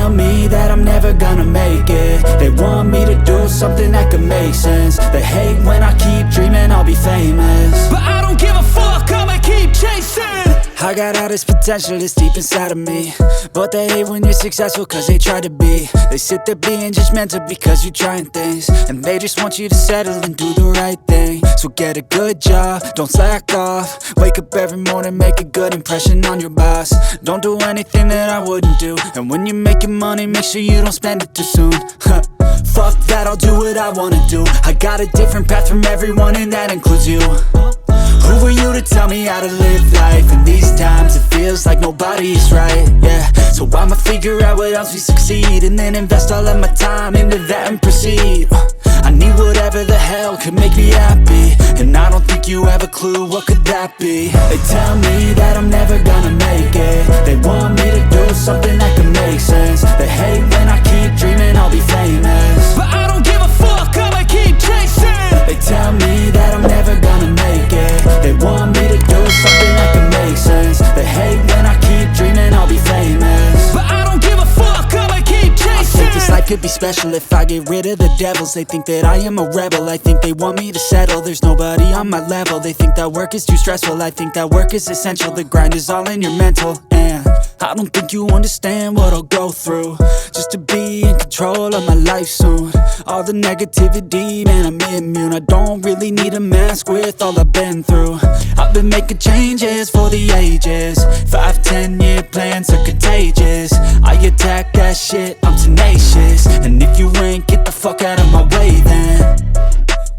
tell me that I'm never gonna make it. They want me to do something that could make sense. They hate when I keep dreaming I'll be famous, but I don't give a fuck, I'ma keep chasing. I got all this potential that's deep inside of me, but they hate when you're successful cause they try to be. They sit there being judgmental because you're trying things, and they just want you to settle and do the right thing. So get a good job, don't slack off. Wake up every morning, make a good impression on your boss. Don't do anything that I wouldn't do, and when you're making money, make sure you don't spend it too soon. Fuck that, I'll do what I wanna do. I got a different path from everyone, and that includes you. Who are you to tell me how to live life? In these times it feels like nobody's right, yeah. So I'ma figure out what else we succeed, and then invest all of my time into that and proceed. I need whatever the hell could make me happy, and I don't think you have a clue what could that be. They tell me that I'm never gonna make it. They want me to do something that could make sense. They hate when I keep dreaming I'll be famous, but I don't give a fuck, I'ma keep chasing. They tell me that I'm never gonna make it. They want me to do something that can make sense. They hate when I keep dreaming I'll be famous, but I don't give a fuck, I'ma keep chasing. I think this life could be special if I get rid of the devils. They think that I am a rebel, I think they want me to settle. There's nobody on my level. They think that work is too stressful, I think that work is essential. The grind is all in your mental, and I don't think you understand what I'll go through just to be in control of my life soon. All the negativity, man, I'm immune. I don't really need a mask with all I've been through. I've been making changes for the ages. 5-10 year plans are contagious. I attack that shit, I'm tenacious. And if you ain't, get the fuck out of my way then.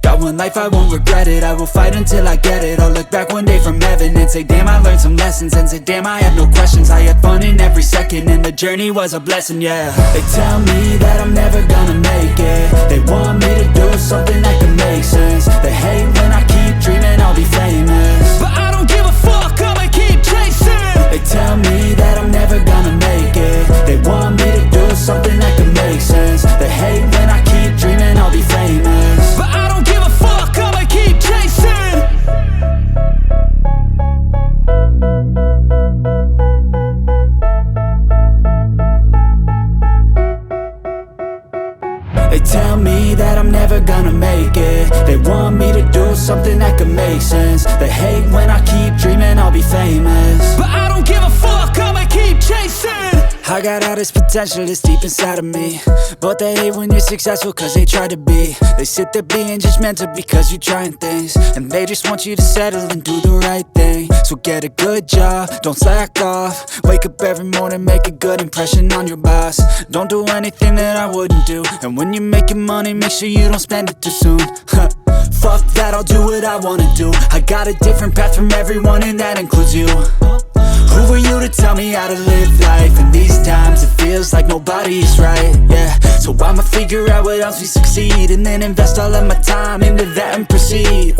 Got one life, I won't regret it. I will fight until I get it. I'll look back one day from heaven and say, damn, I learned some lessons. And say, damn, I had no questions. I had fun in every second, and the journey was a blessing, yeah. They tell me that I'm never gonna make it. They want me to do something that can make sense. They hate when I keep dreaming I'll be famous, but I don't give a fuck, I'ma keep chasing. They tell me that I'm never gonna make it. They want me to do something that can make sense. They hate when I keep dreaming I'll be famous, but I don't give a fuck, I'ma keep chasing. They tell me that I'm never gonna make it. They want me to do something that can make sense. They hate when I keep dreaming I'll be famous, but I don't give a fuck, I'ma keep chasing. I got all this potential that's deep inside of me, but they hate when you're successful cause they try to be. They sit there being judgmental because you're trying things, and they just want you to settle and do the right thing. So get a good job, don't slack off. Wake up every morning, make a good impression on your boss. Don't do anything that I wouldn't do, and when you're making money, make sure you don't spend it too soon. Fuck that, I'll do what I wanna do. I got a different path from everyone, and that includes you. Who are you to tell me how to live life? In these times it feels like nobody's right, yeah. So I'ma figure out what else we succeed, and then invest all of my time into that and proceed.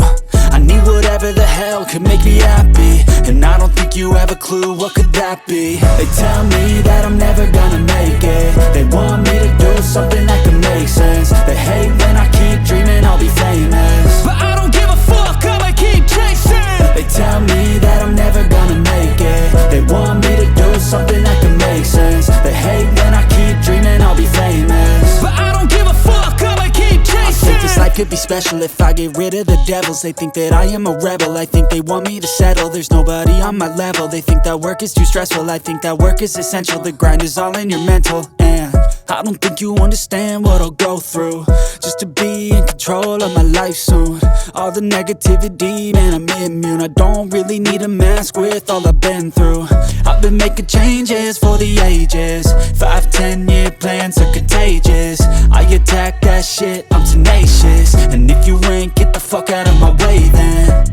I need whatever the hell could make me happy, and I don't think you have a clue what could that be. They tell me that I'm never gonna make it. They want me to do something that can make sense. They hate when I keep dreaming I'll be famous, but I don't give a fuck, I'ma keep chasing. They tell me that I'm never gonna make it. They want me to do something that can make sense. They hate when I keep dreaming I'll be famous, but I don't give a fuck, I'ma keep chasing. I think this life could be special if I get rid of the devils. They think that I am a rebel, I think they want me to settle. There's nobody on my level. They think that work is too stressful, I think that work is essential. The grind is all in your mental, and I don't think you understand what I'll go through just to be in control of my life soon. All the negativity, man, I'm immune. I don't really need a mask with all I've been through. I've been making changes for the ages. 5-10 year plans are contagious. I attack that shit, I'm tenacious. And if you ain't, get the fuck out of my way then.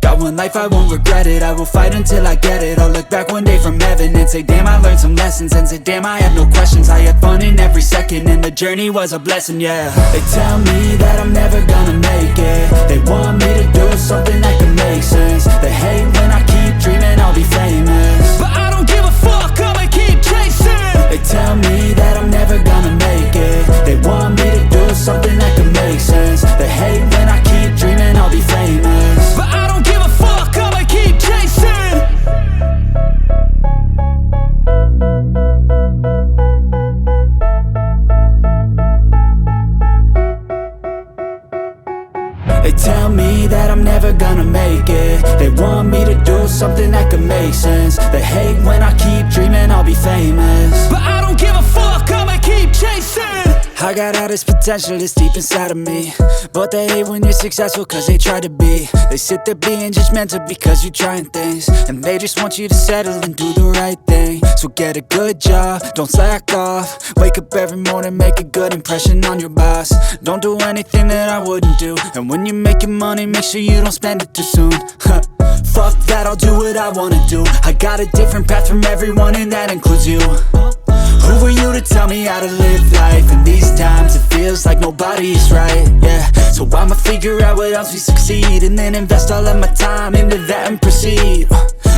Got one life, I won't regret it. I will fight until I get it. I'll look back one day from heaven and say, damn, I learned some lessons. And say, damn, I have no questions. I had fun in every second, and the journey was a blessing, yeah. They tell me that I'm never gonna make it. They want me to do something that can make sense. They hate when I keep dreaming I'll be famous, but I don't give a fuck, I'ma keep chasing. They tell me that I'm never gonna make it. They want me to do something that can make sense. They hate when I keep dreaming I'll be famous, but I don't give a fuck, I'ma keep chasing. They tell me that I'm never gonna make it. They want me to do something that could make sense. They hate when I keep dreaming I'll be famous, but I don't give a fuck, I'ma keep chasing. I got all this potential that's deep inside of me, but they hate when you're successful cause they try to be. They sit there being judgmental because you're trying things, and they just want you to settle and do the right thing. So get a good job, don't slack off. Wake up every morning, make a good impression on your boss. Don't do anything that I wouldn't do, and when you're making money, make sure you don't spend it too soon. Fuck that, I'll do what I wanna do. I got a different path from everyone and that includes you. Who are you to tell me how to live life? In these times it feels like nobody is right, yeah. So I'ma figure out what else we succeed, and then invest all of my time into that and proceed.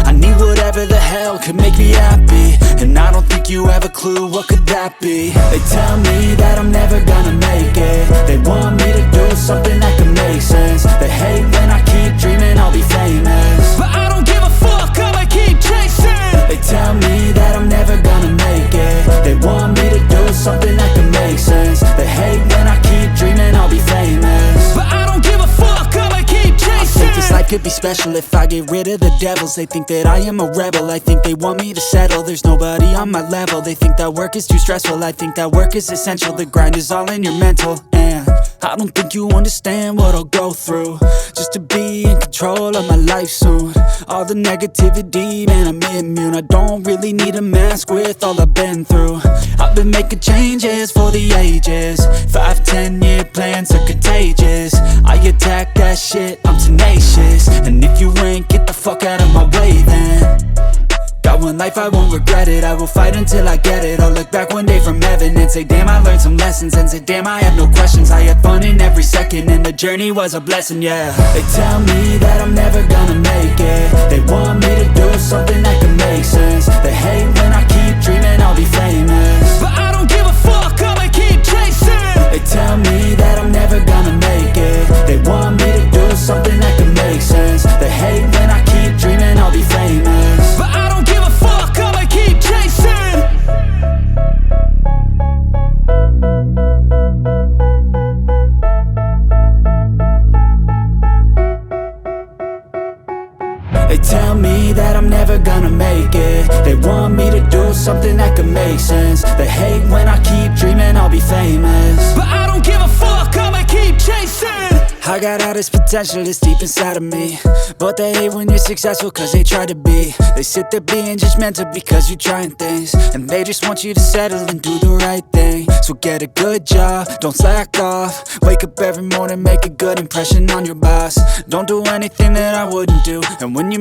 I need whatever the hell could make me happy, and I don't think you have a clue what could that be. They tell me that I'm never gonna make it. They want me to do something that could make sense. They hate when I keep dreaming I'll be famous, but I don't give a fuck, I'ma keep chasing. They tell me that I'm never gonna make it. They want me to do something that can make sense. They hate when I keep dreaming I'll be famous, but I don't give a fuck, I'ma keep chasing. I think this life could be special if I get rid of the devils. They think that I am a rebel, I think they want me to settle. There's nobody on my level. They think that work is too stressful, I think that work is essential. The grind is all in your mental, and I don't think you understand what I'll go through just to be in control of my life soon. All the negativity, man, I'm immune. I don't really need a mask with all I've been through. I've been making changes for the ages. 5-10 year plans are contagious. I attack that shit, I'm tenacious. And if you ain't, get the fuck out of my way then. Got one life, I won't regret it. I will fight until I get it. I'll look back one day from heaven and say damn, I learned some lessons. And say damn, I have no questions. I had fun in every second, and the journey was a blessing, yeah. They tell me that I'm never gonna make it. They want me to do something that can make sense. They hate when I keep dreaming I'll be famous, but I don't give a fuck, I'ma keep chasing. They tell me that I'm never gonna make it. They want me to do something that can make sense. They hate when I keep dreaming I'll be famous, but I don't give a fuck, I'ma keep chasing. They tell me that I'm never gonna make it. They want me to do something that can make sense. They hate when I keep dreaming I'll be famous, but I don't give a fuck, I'ma keep chasing. I got all this potential that's deep inside of me, but they hate when you're successful cause they try to be. They sit there being judgmental because you're trying things, and they just want you to settle and do the right thing. So get a good job, don't slack off. Wake up every morning, make a good impression on your boss. Don't do anything that I wouldn't do, and when you